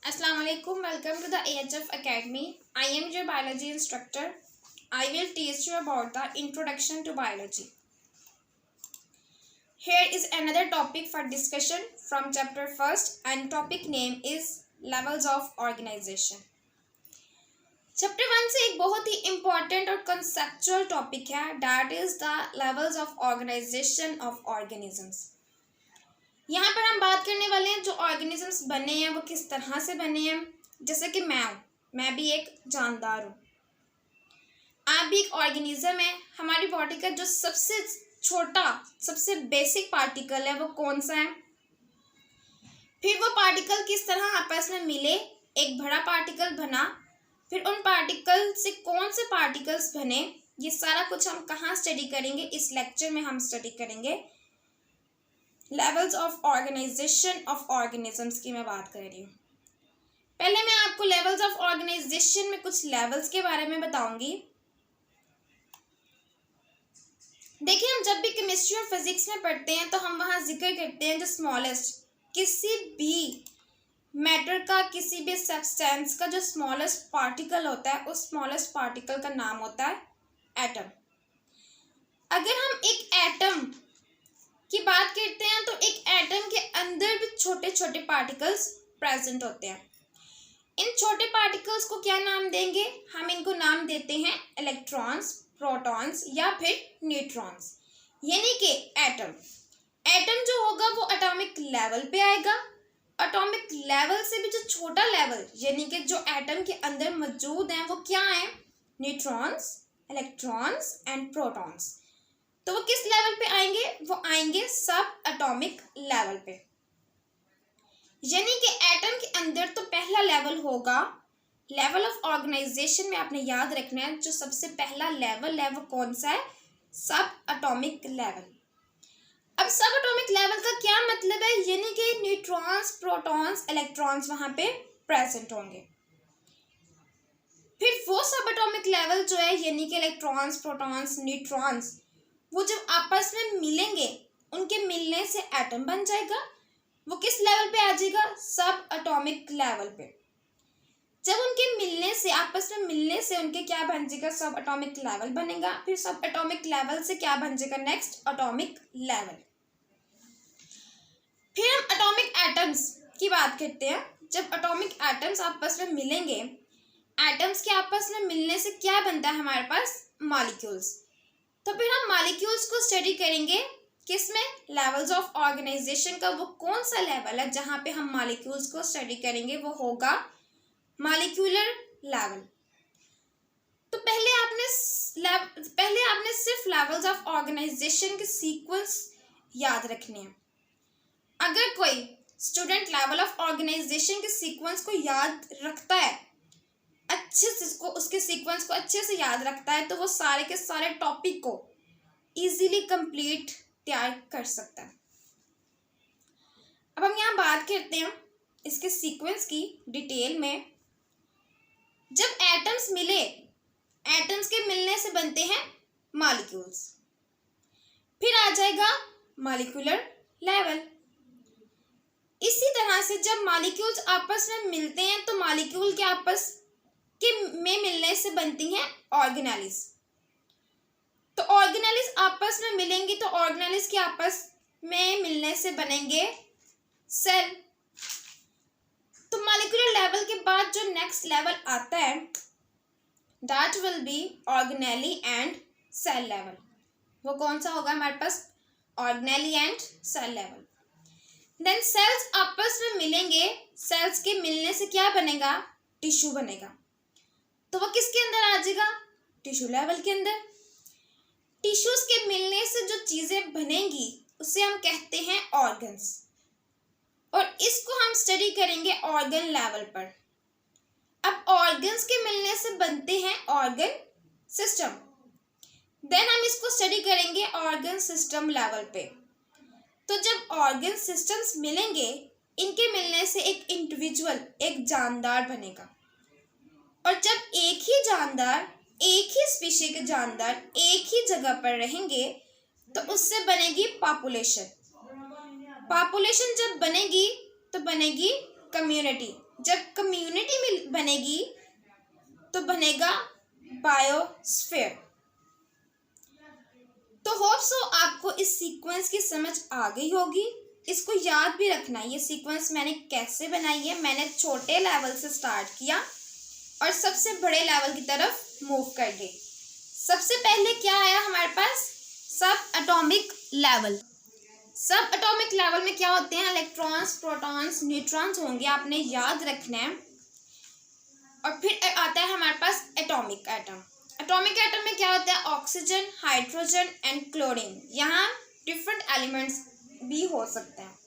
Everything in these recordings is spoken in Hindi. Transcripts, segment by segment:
Assalamu alaikum. Welcome to the AHF Academy. I am your biology instructor. I will teach you about the introduction to biology. Here is another topic for discussion from chapter 1st, and topic name is levels of organization. Chapter 1 से एक बहुत ही इम्पॉर्टेंट और कंसेप्चुअल टॉपिक है, that is the levels of organization of organisms. यहाँ पर हम बात करने वाले हैं जो ऑर्गेनिजम्स बने हैं वो किस तरह से बने हैं. जैसे कि मैं भी एक जानदार हूँ, आप भी एक ऑर्गेनिज्म है. हमारी बॉडी का जो सबसे छोटा सबसे बेसिक पार्टिकल है वो कौन सा है. फिर वो पार्टिकल किस तरह आपस में मिले, एक बड़ा पार्टिकल बना, फिर उन पार्टिकल से कौन से पार्टिकल्स बने, ये सारा कुछ हम कहाँ स्टडी करेंगे. इस लेक्चर में हम स्टडी करेंगे levels of organization of organisms की मैं बात कर रही हूँ. पहले मैं आपको लेवल्स ऑफ ऑर्गेनाइजेशन में कुछ लेवल्स के बारे में बताऊंगी. देखिए, हम जब भी केमिस्ट्री और फिजिक्स में पढ़ते हैं तो हम वहाँ जिक्र करते हैं जो स्मॉलेस्ट, किसी भी मैटर का, किसी भी सब्सटेंस का जो स्मॉलेस्ट पार्टिकल होता है उस स्मॉलेस्ट पार्टिकल का नाम होता है एटम. अगर हम एक एटम की बात करते हैं तो एक एटम के अंदर भी छोटे छोटे पार्टिकल्स प्रेजेंट होते हैं. इन छोटे पार्टिकल्स को क्या नाम देंगे, हम इनको नाम देते हैं इलेक्ट्रॉन्स, प्रोटॉन्स या फिर न्यूट्रॉन्स. यानी कि एटम जो होगा वो एटॉमिक लेवल पे आएगा. एटॉमिक लेवल से भी जो छोटा लेवल यानी कि जो एटम के अंदर मौजूद हैं वो क्या है, न्यूट्रॉन्स, इलेक्ट्रॉन्स एंड प्रोटॉन्स. तो वो किस लेवल पे आएंगे, वो आएंगे सब एटॉमिक लेवल पे. यानी कि एटम के अंदर तो पहला लेवल होगा, लेवल ऑफ ऑर्गेनाइजेशन में आपने याद रखना है जो सबसे पहला लेवल है वो कौन सा है, सब एटॉमिक लेवल. अब सब एटॉमिक लेवल का क्या मतलब है, यानी कि न्यूट्रॉन्स, प्रोटॉन्स, इलेक्ट्रॉन्स वहां पे प्रेजेंट होंगे. फिर वो सब एटॉमिक लेवल जो है यानी कि इलेक्ट्रॉन्स, प्रोटॉन्स, न्यूट्रॉन्स, वो जब आपस में मिलेंगे उनके मिलने से एटम बन जाएगा. वो किस लेवल पे आ जाएगा, सब एटॉमिक लेवल पे. जब उनके मिलने से, आपस में मिलने से उनके क्या बन जाएगा, सब एटॉमिक लेवल बनेगा. फिर सब एटॉमिक लेवल से क्या बन जाएगा, नेक्स्ट एटॉमिक लेवल. फिर हम एटॉमिक एटम्स की बात करते हैं. जब एटॉमिक एटम्स आपस में मिलेंगे, एटम्स के आपस में मिलने से क्या बनता है हमारे पास, मॉलिक्यूल्स. तो फिर हम मॉलिक्यूल्स को स्टडी करेंगे किसमें, लेवल्स ऑफ ऑर्गेनाइजेशन का वो कौन सा लेवल है जहाँ पे हम मॉलिक्यूल्स को स्टडी करेंगे, वो होगा मॉलिक्यूलर लेवल. तो पहले आपने सिर्फ लेवल्स ऑफ ऑर्गेनाइजेशन के सीक्वेंस याद रखने हैं. अगर कोई स्टूडेंट लेवल ऑफ ऑर्गेनाइजेशन के सीक्वेंस को याद रखता है, अच्छे से उसके सीक्वेंस को अच्छे से याद रखता है, तो वो सारे के सारे टॉपिक को इजीली कंप्लीट तैयार कर सकता है. अब हम यहाँ बात करते हैं इसके सीक्वेंस की डिटेल में. जब एटम्स मिले, एटम्स के मिलने से बनते हैं मॉलिक्यूल्स. फिर आ जाएगा मॉलिक्यूलर लेवल. इसी तरह से जब मॉलिक्यूल्स आपस में मिलते हैं तो मॉलिक्यूल के आपस के में मिलने से बनती हैं ऑर्गेनेलिस. तो ऑर्गेनेलिस आपस में मिलेंगी तो ऑर्गेनेलिस के आपस में मिलने से बनेंगे सेल. तो मॉलिक्यूलर लेवल के बाद जो नेक्स्ट लेवल आता है that will be organelle and cell level. वो कौन सा होगा हमारे पास, organelle and cell level. Then cells आपस में मिलेंगे, सेल्स के मिलने से क्या बनेगा, टिश्यू बनेगा. तो वो किसके अंदर आ जाएगा, टिश्यू लेवल के अंदर. टिश्यूज के मिलने से जो चीजें बनेंगी उसे हम कहते हैं ऑर्गन्स, और इसको हम स्टडी करेंगे ऑर्गन लेवल पर. अब ऑर्गन्स के मिलने से बनते हैं ऑर्गन सिस्टम. देन हम इसको स्टडी करेंगे ऑर्गन सिस्टम लेवल पे. तो जब ऑर्गन सिस्टम्स मिलेंगे, इनके मिलने से एक इंडिविजुअल, एक जानदार बनेगा. और जब एक ही जानदार, एक ही स्पीशी के जानदार एक ही जगह पर रहेंगे तो उससे बनेगी पॉपुलेशन. पॉपुलेशन जब बनेगी तो बनेगी कम्युनिटी. जब कम्युनिटी बनेगी तो बनेगा बायोस्फीयर। तो होप सो आपको इस सीक्वेंस की समझ आ गई होगी। इसको याद भी रखना, ये सीक्वेंस मैंने कैसे बनाई है। मैंने छोटे लेवल से स्टार्ट किया और सबसे बड़े लेवल की तरफ मूव कर गई। सबसे पहले क्या आया हमारे पास, सब एटॉमिक लेवल। सब एटॉमिक लेवल में क्या होते हैं, इलेक्ट्रॉन्स, प्रोटॉन्स, न्यूट्रॉन्स होंगे, आपने याद रखना है। और फिर आता है हमारे पास एटॉमिक एटम। एटॉमिक एटम में क्या होता है, ऑक्सीजन, हाइड्रोजन एंड क्लोरीन। यहाँ डिफरेंट एलिमेंट्स भी हो सकते हैं।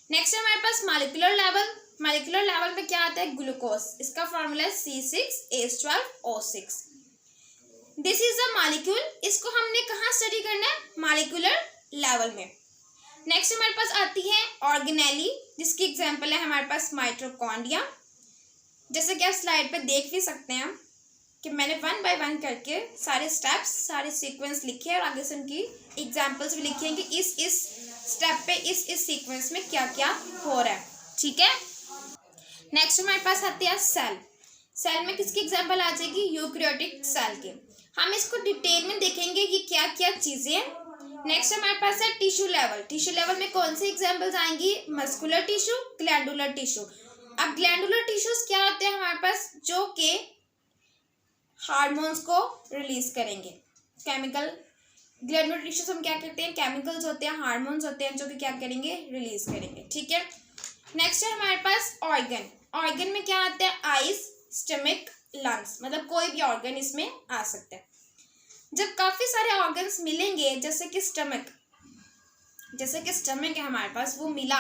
नेक्स्ट है हमारे पास मॉलिक्यूलर लेवल। मॉलिक्यूलर लेवल में क्या आता है, ग्लूकोज। इसका फॉर्मूला है C6H12O6। This is a molecule. इसको हमने कहाँ स्टडी करना है, मॉलिक्यूलर लेवल में। नेक्स्ट हमारे पास आती है ऑर्गेनेली, जिसकी एग्जांपल है हमारे पास माइटोकॉन्ड्रिया। जैसे कि आप स्लाइड पे देख भी सकते हैं कि मैंने 1 बाय 1 करके सारे स्टेप्स, सारे सीक्वेंस लिखे हैं और आगे से उनकी एग्जांपल्स भी लिखे हैं कि इस स्टेप पे इस सीक्वेंस में क्या क्या हो रहा है। ठीक है। नेक्स्ट हमारे पास आती है सेल। सेल में किसकी एग्जांपल आ जाएगी, यूकैरियोटिक सेल के। हम इसको डिटेल में देखेंगे कि क्या क्या चीज़ें हैं। नेक्स्ट हमारे पास है टिश्यू लेवल। टिश्यू लेवल में कौन सी एग्जांपल्स आएंगी, मस्कुलर टिश्यू, ग्लैंडुलर टिश्यू। अब ग्लैंडुलर टिश्यूज क्या होते हैं हमारे पास, जो कि हार्मोन्स को रिलीज करेंगे। केमिकल, ग्लैंडुलर टिश्यूज हम क्या करते हैं, केमिकल्स होते हैं, हार्मोन्स होते हैं जो कि क्या करेंगे, रिलीज करेंगे। ठीक है। नेक्स्ट है हमारे पास ऑर्गन। ऑर्गन में क्या आता है, आइज, स्टमक, लंग्स, मतलब कोई भी ऑर्गन इसमें आ सकता है। जब काफी सारे ऑर्गन्स मिलेंगे, जैसे कि स्टमक है हमारे पास, वो मिला,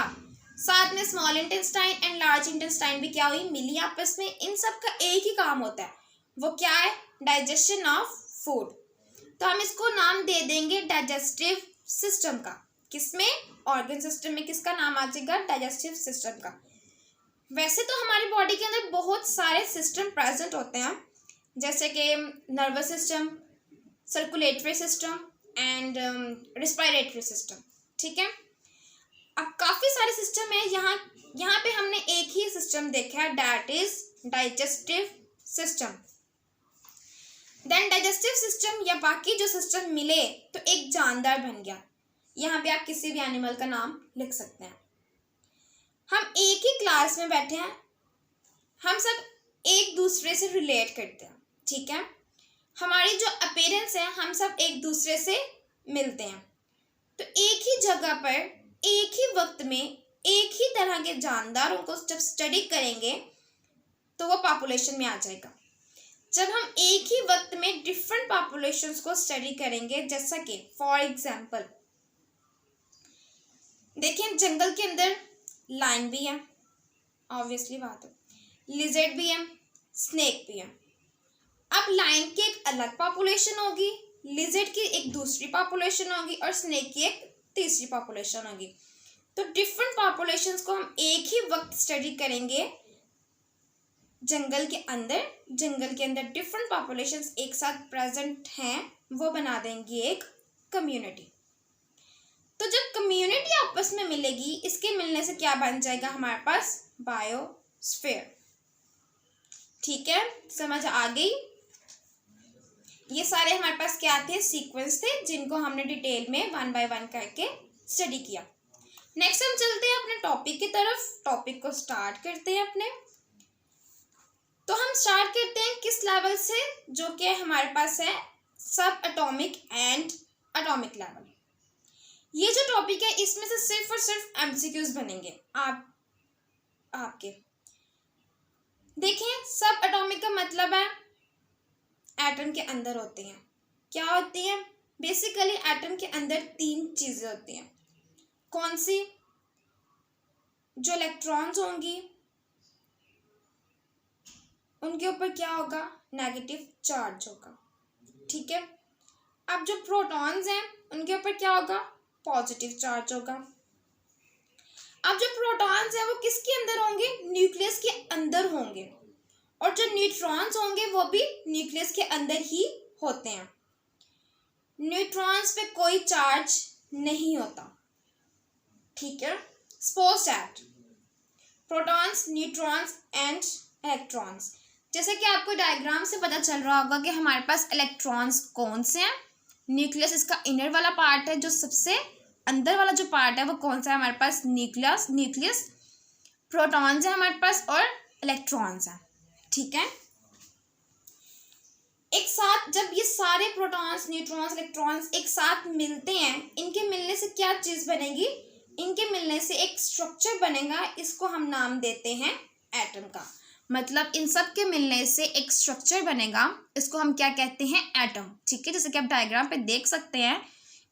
साथ में small intestine and large intestine भी क्या हुई, मिली आपस में। इन सब का एक ही काम होता है, वो क्या है, डाइजेशन ऑफ फूड। तो हम इसको नाम दे देंगे डाइजेस्टिव सिस्टम का। किसमें, ऑर्गन सिस्टम में किसका नाम आ जाएगा, डाइजेस्टिव सिस्टम का। वैसे तो हमारी बॉडी के अंदर बहुत सारे सिस्टम प्रेजेंट होते हैं, जैसे कि nervous system, circulatory system and respiratory system. ठीक है। अब काफ़ी सारे सिस्टम है। यहाँ पे हमने एक ही सिस्टम देखा है, that is digestive system. Then digestive system या बाकी जो सिस्टम मिले तो एक जानदार बन गया। यहाँ पे आप किसी भी एनिमल का नाम लिख सकते हैं। हम एक ही क्लास में बैठे हैं, हम सब एक दूसरे से रिलेट करते हैं। ठीक है। हमारी जो अपीयरेंस है, हम सब एक दूसरे से मिलते हैं। तो एक ही जगह पर एक ही वक्त में एक ही तरह के जानदारों को जब स्टडी करेंगे तो वो पॉपुलेशन में आ जाएगा। जब हम एक ही वक्त में डिफरेंट पॉपुलेशंस को स्टडी करेंगे, जैसा कि फॉर एग्जांपल देखिए, जंगल के अंदर लायन भी है, ऑब्वियसली बात है, लिजर्ड भी है, स्नेक भी है। अब लायन की एक अलग पॉपुलेशन होगी, लिजर्ड की एक दूसरी पॉपुलेशन होगी और स्नेक की एक तीसरी पॉपुलेशन होगी। तो डिफरेंट पॉपुलेशंस को हम एक ही वक्त स्टडी करेंगे जंगल के अंदर डिफरेंट पॉपुलेशंस एक साथ प्रेजेंट हैं, वो बना देंगी एक कम्युनिटी। तो जब कम्युनिटी आपस में मिलेगी, इसके मिलने से क्या बन जाएगा हमारे पास, बायोस्फीयर। ठीक है, समझ आ गई। ये सारे हमारे पास क्या थे, सीक्वेंस थे, जिनको हमने डिटेल में 1 बाय 1 करके स्टडी किया। नेक्स्ट हम चलते हैं अपने टॉपिक की तरफ, टॉपिक को स्टार्ट करते हैं अपने। तो हम स्टार्ट करते हैं किस लेवल से, जो कि हमारे पास है सब एटॉमिक एंड एटॉमिक लेवल। ये जो टॉपिक है, इसमें से सिर्फ और सिर्फ एमसीक्यूज बनेंगे आपके। देखें, सब एटॉमिक का मतलब है एटम के अंदर होते हैं। क्या होती है, बेसिकली एटम के अंदर 3 चीजें होती हैं। कौन सी, जो इलेक्ट्रॉन्स होंगी उनके ऊपर क्या होगा, नेगेटिव चार्ज होगा। ठीक है। अब जो प्रोटॉन्स हैं उनके ऊपर क्या होगा, पॉजिटिव चार्ज होगा। अब जो प्रोटॉन्स हैं वो किसके अंदर होंगे, न्यूक्लियस के अंदर होंगे, और जो न्यूट्रॉन्स होंगे वो भी न्यूक्लियस के अंदर ही होते हैं। न्यूट्रॉन्स पे कोई चार्ज नहीं होता। ठीक है। Suppose that protons, neutrons and electrons. जैसे कि आपको डायग्राम से पता चल रहा होगा कि हमारे पास इलेक्ट्रॉन्स कौन से हैं। न्यूक्लियस इसका इनर वाला पार्ट है, जो सबसे अंदर वाला जो पार्ट है वो कौन सा है हमारे पास, न्यूक्लियस। प्रोटॉन्स है हमारे पास और इलेक्ट्रॉन्स हैं, ठीक है। एक साथ जब ये सारे प्रोटॉन्स, न्यूट्रॉन्स, इलेक्ट्रॉन्स एक साथ मिलते हैं, इनके मिलने से क्या चीज़ बनेगी, इनके मिलने से एक स्ट्रक्चर बनेगा, इसको हम नाम देते हैं एटम का। मतलब इन सब के मिलने से एक स्ट्रक्चर बनेगा, इसको हम क्या कहते हैं, एटम, ठीक है। जैसे कि आप डायग्राम पे देख सकते हैं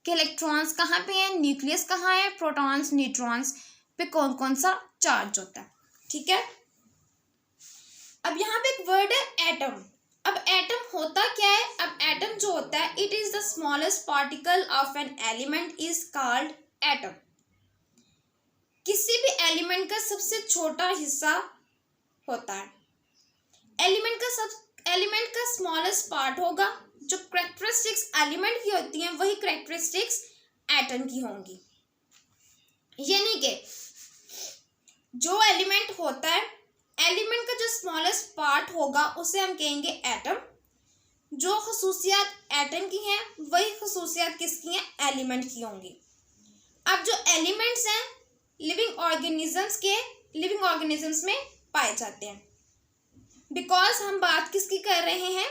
कि इलेक्ट्रॉन्स कहाँ पे हैं, न्यूक्लियस कहाँ है, प्रोटॉन्स, न्यूट्रॉन्स पे कौन कौन सा चार्ज होता है, ठीक है। अब यहाँ पे एक वर्ड है एटम। अब एटम होता क्या है, अब एटम जो होता है, it is the smallest particle of an element is called atom. किसी भी एलिमेंट का सबसे छोटा हिस्सा होता है। एलिमेंट का स्मॉलेस्ट पार्ट होगा। जो करेक्टरिस्टिक्स एलिमेंट की होती हैं वही करेक्टरिस्टिक्स एटम की होंगी। यानी कि जो एलिमेंट होता है, एलिमेंट का जो स्मॉलेस्ट पार्ट होगा उसे हम कहेंगे एटम। जो खसूसियात एटम की हैं वही खसूसियात किसकी हैं, एलिमेंट की होंगी। अब जो एलिमेंट्स हैं लिविंग ऑर्गेनिजम्स में पाए जाते हैं। बिकॉज हम बात किसकी कर रहे हैं,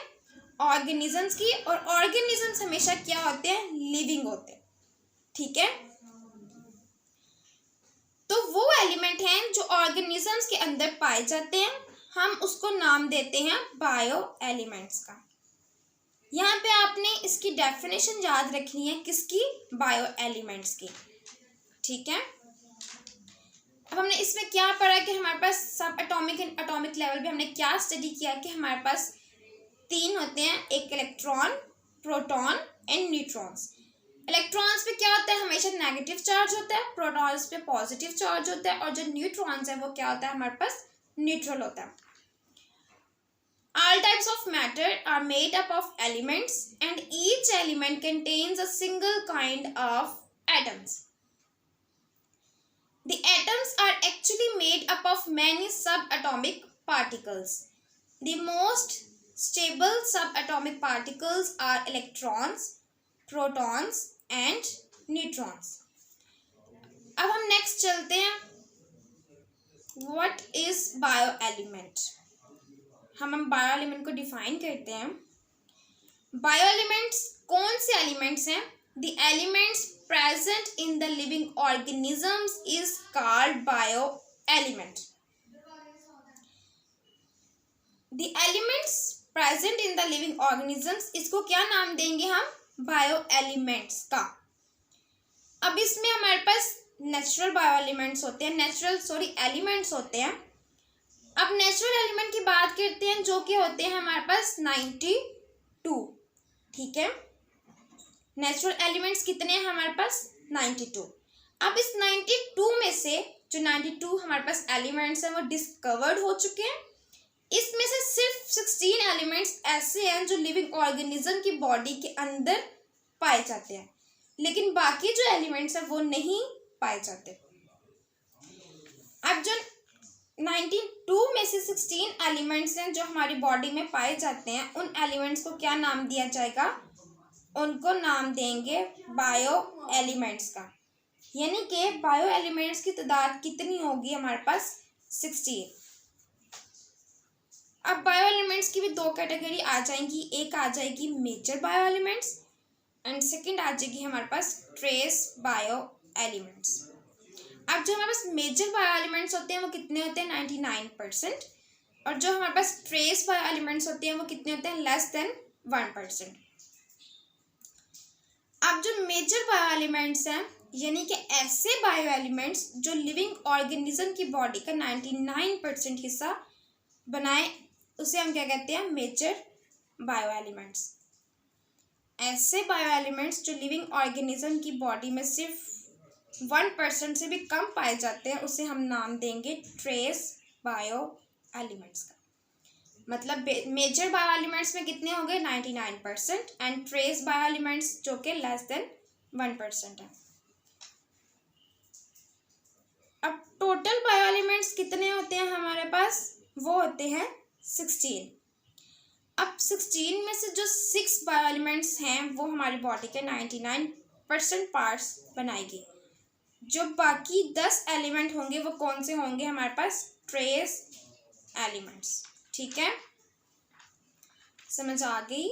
ऑर्गेनिजम्स की, और ऑर्गेनिजम्स हमेशा क्या होते हैं, लिविंग होते हैं, ठीक है। तो वो एलिमेंट हैं जो ऑर्गेनिजम्स के अंदर पाए जाते हैं, हम उसको नाम देते हैं बायो एलिमेंट्स का। यहाँ पे आपने इसकी डेफिनेशन याद रखनी है, किसकी, बायो एलिमेंट्स की, ठीक है। अब हमने इसमें क्या पढ़ा कि हमारे पास सब एटॉमिक लेवल पे हमने क्या स्टडी किया कि हमारे पास 3 होते हैं, एक electron, proton and neutrons. Electrons पे क्या होता है, हमेशा नेगेटिव चार्ज होता है, प्रोटॉन्स पे पॉजिटिव चार्ज होता है, और जो न्यूट्रॉन्स है वो क्या होता है, हमारे पास न्यूट्रल होता है। All types of matter are made up of elements and each element contains a single kind of atoms. The atoms are actually made up of many subatomic particles. The most stable subatomic particles are electrons, protons and neutrons. अब हम नेक्स्ट चलते हैं, What is bioelement? हम बायो एलिमेंट को डिफाइन करते हैं। बायो एलिमेंट्स कौन से एलिमेंट्स हैं, the elements present in the living organisms is called bio element. The elements present in the living organisms, इसको क्या नाम देंगे हम, बायो एलिमेंट्स का। अब इसमें हमारे पास नेचुरल बायो एलिमेंट्स होते हैं, एलिमेंट्स होते हैं। अब नेचुरल एलिमेंट की बात करते हैं, जो कि होते हैं हमारे पास 92, ठीक है। नेचुरल एलिमेंट्स कितने हैं हमारे पास, 92। अब इस 92 में से जो 92 हमारे पास एलिमेंट्स हैं वो डिस्कवर्ड हो चुके हैं। इसमें से सिर्फ 16 एलिमेंट्स ऐसे हैं जो लिविंग ऑर्गेनिज्म की बॉडी के अंदर पाए जाते हैं, लेकिन बाकी जो एलिमेंट्स हैं वो नहीं पाए जाते। अब जो 92 में से 16 एलिमेंट्स हैं जो हमारी बॉडी में पाए जाते हैं, उन एलिमेंट्स को क्या नाम दिया जाएगा, उनको नाम देंगे बायो एलिमेंट्स का। यानी कि बायो एलिमेंट्स की तादाद कितनी होगी हमारे पास, 16। अब बायो एलिमेंट्स की भी 2 कैटेगरी आ जाएंगी, एक आ जाएगी major bio elements and second आ जाएगी हमारे पास ट्रेस बायो एलिमेंट्स। अब जो हमारे पास मेजर बायो एलिमेंट्स होते हैं वो कितने होते हैं, 99%, और जो हमारे पास ट्रेस बायो एलिमेंट्स होते हैं वो कितने होते हैं, लेस देन 1%। अब जो मेजर बायो एलिमेंट्स हैं, यानी कि ऐसे बायो एलिमेंट्स जो लिविंग ऑर्गेनिज्म की बॉडी का 99% हिस्सा बनाए, उसे हम क्या कहते हैं, मेजर बायो एलिमेंट्स। ऐसे बायो एलिमेंट्स जो लिविंग ऑर्गेनिज्म की बॉडी में सिर्फ 1% से भी कम पाए जाते हैं, उसे हम नाम देंगे ट्रेस बायो एलिमेंट्स का। मतलब मेजर बायो एलिमेंट्स में कितने हो गए, 99%, एंड ट्रेस बायो एलिमेंट्स जो कि लेस देन 1% है। अब टोटल बायो एलिमेंट्स कितने होते हैं हमारे पास, वो होते हैं 16। अब 16 में से जो 6 बायो एलिमेंट्स हैं वो हमारी बॉडी के 99% पार्ट्स बनाएगी। जो बाकी 10 एलिमेंट होंगे वो कौन से होंगे हमारे पास, ट्रेस एलिमेंट्स। ठीक है, समझ आ गई।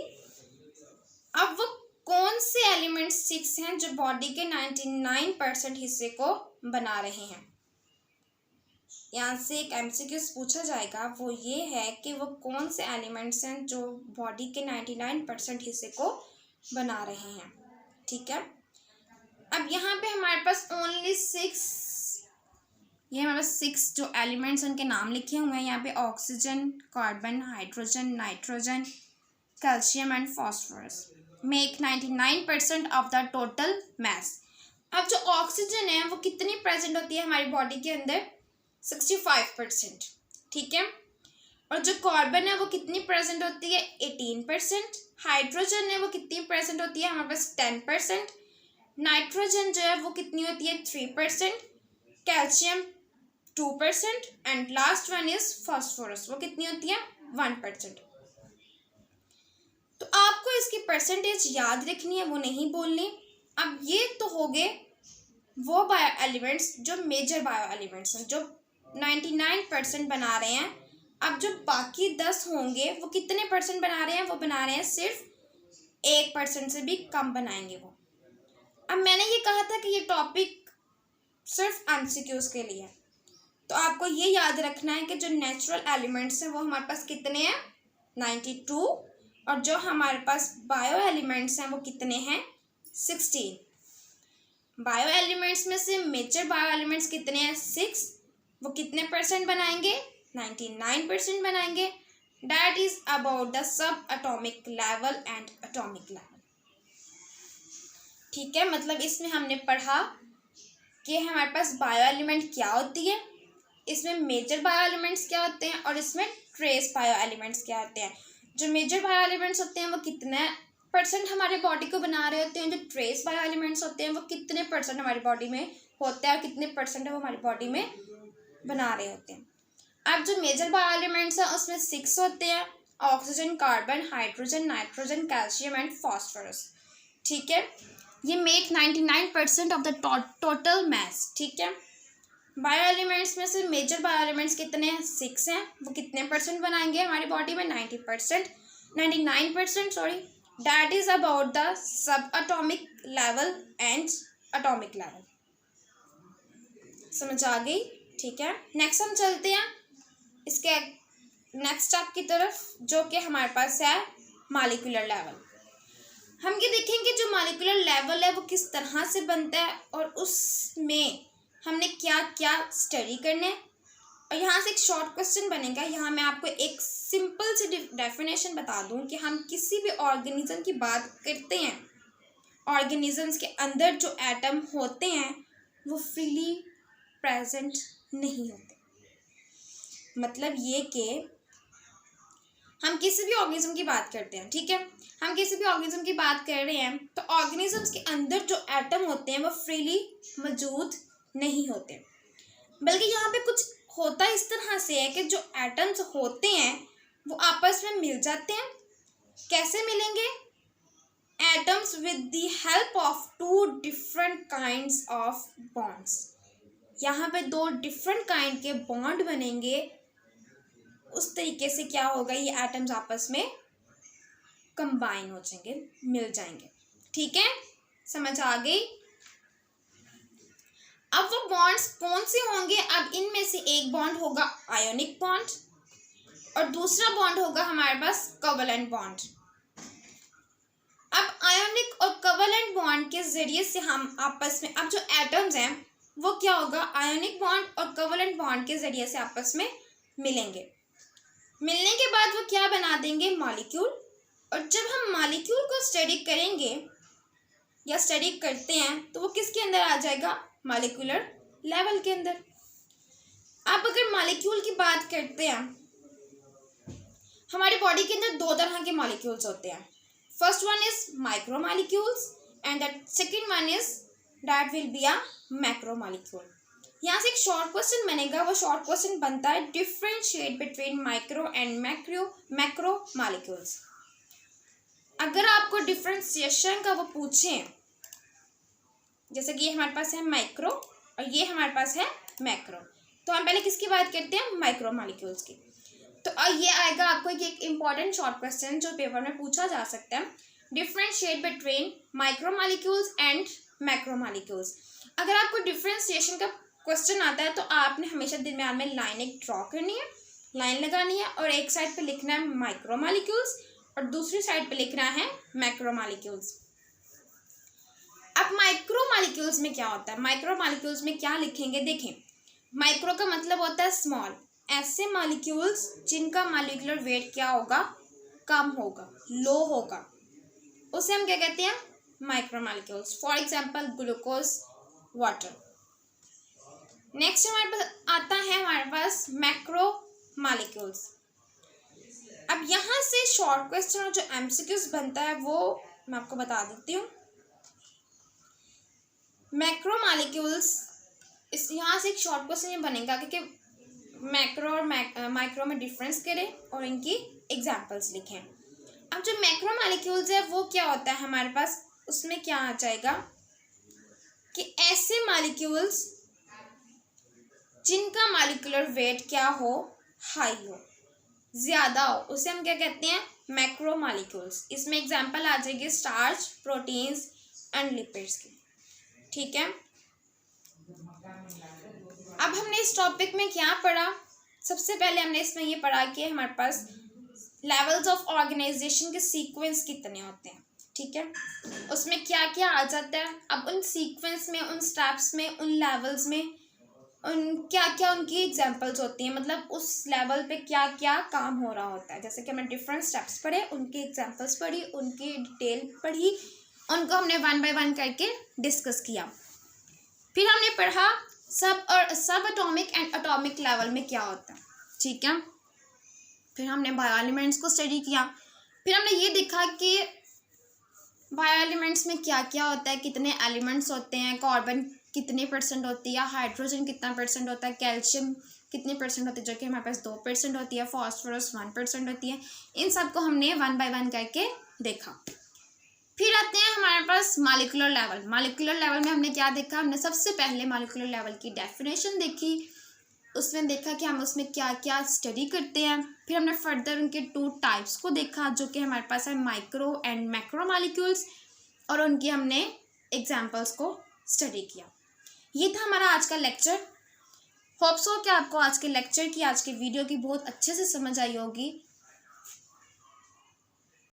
अब वो कौन से एलिमेंट्स 6 हैं जो बॉडी के 99% हिस्से को बना रहे हैं। यहाँ से एक एमसीक्यू पूछा जाएगा, वो ये है कि वो कौन से एलिमेंट्स हैं जो बॉडी के 99% हिस्से को बना रहे हैं। ठीक है, अब यहाँ पे हमारे पास ओनली 6, ये हमारे पास 6 जो एलिमेंट्स उनके नाम लिखे हुए हैं यहाँ पे, oxygen, carbon, hydrogen, nitrogen, calcium and phosphorus make 99% of the total mass. अब जो ऑक्सीजन है वो कितनी प्रेजेंट होती है हमारी बॉडी के अंदर, 65%। ठीक है, और जो कार्बन है वो कितनी प्रेजेंट होती है, 18%। हाइड्रोजन है वो कितनी प्रेजेंट होती है हमारे पास, 10%। नाइट्रोजन जो है वो कितनी होती है, 3%। Calcium 2% and last one is phosphorus, वो कितनी होती है, 1%। तो आपको इसकी परसेंटेज याद रखनी है, वो नहीं बोलनी। अब ये तो हो गए वो बायो एलिमेंट्स जो मेजर बायो एलिमेंट्स हैं, जो 99% बना रहे हैं। अब जो बाकी 10 होंगे वो कितने परसेंट बना रहे हैं, वो बना रहे हैं सिर्फ 1% से भी कम बनाएंगे वो। अब मैंने ये कहा था कि ये टॉपिक सिर्फ एमसीक्यूज के लिए, तो आपको ये याद रखना है कि जो नेचुरल एलिमेंट्स हैं वो हमारे पास कितने हैं, 92, और जो हमारे पास बायो एलिमेंट्स हैं वो कितने हैं, 16। बायो एलिमेंट्स में से मेजर बायो एलिमेंट्स कितने हैं, 6, वो कितने परसेंट बनाएंगे, 99% बनाएंगे। That is about the sub atomic level and atomic level. ठीक है, मतलब इसमें हमने पढ़ा कि हमारे पास बायो एलिमेंट क्या होती है, इसमें मेजर बायो एलिमेंट्स क्या होते हैं, और इसमें ट्रेस बायो एलिमेंट्स क्या होते हैं। जो मेजर बायो एलिमेंट्स होते हैं वो कितने परसेंट हमारे बॉडी को बना रहे होते हैं, जो ट्रेस बायो एलिमेंट्स होते हैं वो कितने परसेंट हमारी बॉडी में होता है और कितने परसेंट है वो हमारी बॉडी में बना रहे होते हैं। अब जो मेजर बायो एलिमेंट्स हैं उसमें 6 होते हैं, oxygen, carbon, hydrogen, nitrogen, calcium and phosphorus. ठीक है, ये make 99% of the total mass. ठीक है, बायो एलिमेंट्स में से मेजर बायो एलिमेंट्स कितने हैं, 6 हैं, वो कितने परसेंट बनाएंगे हमारी बॉडी में, 99%, sorry. That is about the sub atomic level and atomic level. समझ आ गई। ठीक है, नेक्स्ट हम चलते हैं इसके नेक्स्ट स्टेप की तरफ, जो कि हमारे पास है मॉलिक्यूलर लेवल। हम ये देखेंगे जो मॉलिक्यूलर लेवल है वो किस तरह से बनता है और उसमें हमने क्या क्या स्टडी करने हैं। और यहाँ से एक शॉर्ट क्वेश्चन बनेगा, यहाँ मैं आपको एक सिंपल सी डेफिनेशन बता दूँ कि हम किसी भी ऑर्गेनिज्म की बात करते हैं, ऑर्गेनिजम्स के अंदर जो एटम होते हैं वो फ्रीली प्रेजेंट नहीं होते। मतलब ये कि हम किसी भी ऑर्गेनिज्म की बात करते हैं, ठीक है, हम किसी भी ऑर्गेनिज्म की बात कर रहे हैं तो ऑर्गेनिजम्स के अंदर जो एटम होते हैं वो फ्रीली मौजूद नहीं होते, बल्कि यहाँ पे कुछ होता इस तरह से है कि जो एटम्स होते हैं वो आपस में मिल जाते हैं। कैसे मिलेंगे? Atoms with the help of 2 different kinds of bonds. यहाँ पे 2 डिफरेंट काइंड के बॉन्ड बनेंगे, उस तरीके से क्या होगा, ये एटम्स आपस में कंबाइन हो जाएंगे, मिल जाएंगे। ठीक है, समझ आ गई। अब वो बॉन्ड्स कौन से होंगे? अब इनमें से एक बॉन्ड होगा आयोनिक बॉन्ड और दूसरा बॉन्ड होगा हमारे पास कोवलेंट बॉन्ड। अब आयोनिक और कोवलेंट बॉन्ड के जरिए से हम आपस में, अब जो एटम्स हैं वो क्या होगा, आयोनिक बॉन्ड और कोवलेंट बॉन्ड के जरिए से आपस में मिलेंगे। मिलने के बाद वो क्या बना देंगे, मॉलिक्यूल। और जब हम मॉलिक्यूल को स्टडी करेंगे या स्टडी करते हैं तो वो किसके अंदर आ जाएगा, मॉलिक्यूलर लेवल के अंदर। अब अगर मॉलिक्यूल की बात करते हैं, हमारी बॉडी के अंदर 2 तरह के मॉलिक्यूल्स होते हैं। First one is micro molecules and the second one is that will be a macro molecule. यहाँ से एक शॉर्ट क्वेश्चन बनेगा, वो शॉर्ट क्वेश्चन बनता है differentiate between micro and macro molecules. अगर आपको डिफरेंशिएशन का वो पूछें, जैसे कि ये हमारे पास है माइक्रो और ये हमारे पास है मैक्रो, तो हम पहले किसकी बात करते हैं, माइक्रो मॉलिक्यूल्स की। तो ये आएगा आपको एक इम्पॉर्टेंट शॉर्ट क्वेश्चन जो पेपर में पूछा जा सकता है, differentiate between micro molecules and macro molecules. अगर आपको डिफरेंशिएशन का क्वेश्चन आता है तो आपने हमेशा दरम्यान में लाइन एक ड्रॉ करनी है, लाइन लगानी है, और एक साइड पे लिखना है माइक्रो मॉलिक्यूल्स और दूसरी साइड पे लिखना है मैक्रो मॉलिक्यूल्स। अब माइक्रो मॉलिक्यूल्स में क्या होता है, माइक्रो मॉलिक्यूल्स में क्या लिखेंगे, देखें, माइक्रो का मतलब होता है स्मॉल, ऐसे मॉलिक्यूल्स जिनका मॉलिक्यूलर वेट क्या होगा, कम होगा, लो होगा, उसे हम क्या कहते हैं, micro molecules. For example glucose, water. Next हमारे पास आता है हमारे पास मैक्रो मॉलिक्यूल्स। अब यहाँ से शॉर्ट क्वेश्चन और जो एमसीक्यूज बनता है वो मैं आपको बता देती हूँ। मैक्रो मॉलिक्यूल्स, इस यहाँ से एक शॉर्ट क्वेश्चन ये बनेगा कि मैक्रो और माइक्रो में डिफरेंस करें और इनकी एग्जांपल्स लिखें। अब जो मैक्रो मॉलिक्यूल्स है वो क्या होता है हमारे पास, उसमें क्या आ जाएगा कि ऐसे मॉलिक्यूल्स जिनका मॉलिक्यूलर वेट क्या हो, हाई हो, ज़्यादा हो, उसे हम क्या कहते हैं, मैक्रो मॉलिक्यूल्स। इसमें एग्जांपल आ जाएगी स्टार्च, प्रोटीन्स एंड लिपिड्स की। ठीक है, अब हमने इस टॉपिक में क्या पढ़ा, सबसे पहले हमने इसमें ये पढ़ा कि हमारे पास लेवल्स ऑफ ऑर्गेनाइजेशन के सीक्वेंस कितने होते हैं। ठीक है, उसमें क्या क्या आ जाता है। अब उन सीक्वेंस में, उन स्टेप्स में, उन लेवल्स में उन क्या क्या उनकी एग्जांपल्स होती हैं, मतलब उस लेवल पे क्या क्या काम हो रहा होता है। जैसे कि हमने डिफरेंट स्टेप्स पढ़े, उनकी एग्जांपल्स पढ़ी, उनकी डिटेल पढ़ी, उनको हमने 1 बाय 1 करके डिस्कस किया। फिर हमने पढ़ा सब एटॉमिक एंड एटॉमिक लेवल में क्या होता है। ठीक है, फिर हमने बायो एलिमेंट्स को स्टडी किया। फिर हमने ये देखा कि बायो एलिमेंट्स में क्या क्या होता है, कितने एलिमेंट्स होते हैं, कार्बन कितने % होती है, हाइड्रोजन कितना % होता है, कैल्शियम कितने % होती है, जो कि हमारे पास 2% होती है, फॉस्फोरस 1% होती है। इन सब को हमने 1 बाय 1 करके देखा। फिर आते हैं हमारे पास मॉलिक्यूलर लेवल। मॉलिक्यूलर लेवल में हमने क्या देखा, हमने सबसे पहले मॉलिक्यूलर लेवल की डेफिनेशन देखी, उसमें देखा कि हम उसमें क्या क्या स्टडी करते हैं। फिर हमने फर्दर उनके 2 टाइप्स को देखा, जो कि हमारे पास है माइक्रो एंड मैक्रो मॉलिक्यूल्स, और उनकी हमने एग्जांपल्स को स्टडी किया। ये था हमारा आज का लेक्चर। होप सो कि आपको आज के लेक्चर की, आज के वीडियो की बहुत अच्छे से समझ आई होगी।